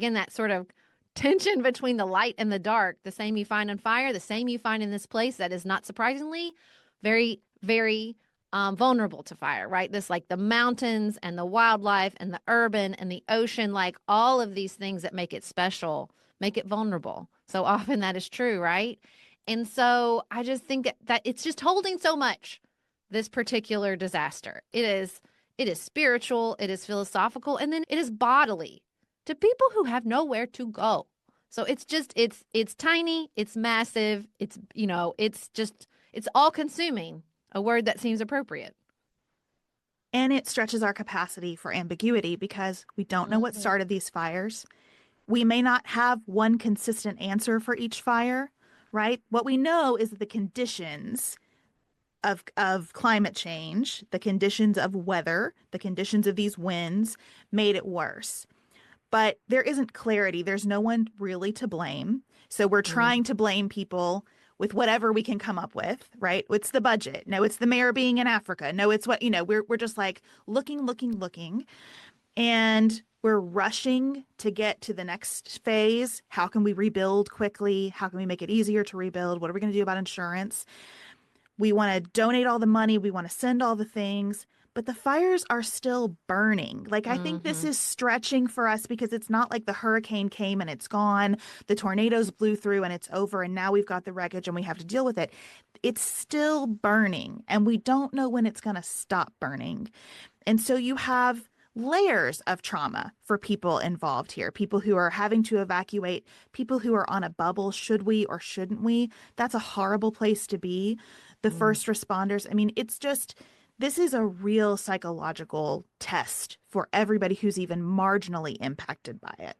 Again, that sort of tension between the light and the dark, the same you find on fire, the same you find in this place that is not surprisingly very, very vulnerable to fire, right? This, like the mountains and the wildlife and the urban and the ocean, like all of these things that make it special, make it vulnerable. So often that is true, right? And so I just think that it's just holding so much, this particular disaster. It is spiritual, it is philosophical, and then it is bodily to people who have nowhere to go. So it's tiny, it's massive, it's all consuming, a word that seems appropriate. And it stretches our capacity for ambiguity because we don't know what Mhm. started these fires. We may not have one consistent answer for each fire, right? What we know is that the conditions of climate change, the conditions of weather, the conditions of these winds made it worse. But there isn't clarity. There's no one really to blame. So we're trying Mhm. to blame people with whatever we can come up with, right? It's the budget. No, it's the mayor being in Africa. No, it's what, we're just like looking, looking, looking. And we're rushing to get to the next phase. How can we rebuild quickly? How can we make it easier to rebuild? What are we going to do about insurance? We want to donate all the money. We want to send all the things, but the fires are still burning. Like, I think this Mhm. is stretching for us because it's not like the hurricane came and it's gone, the tornadoes blew through and it's over, and now we've got the wreckage and we have to deal with it. It's still burning, and we don't know when it's going to stop burning. And so you have layers of trauma for people involved here, people who are having to evacuate, people who are on a bubble. Should we or shouldn't we? That's a horrible place to be. The Mhm. first responders, I mean, it's just, this is a real psychological test for everybody who's even marginally impacted by it.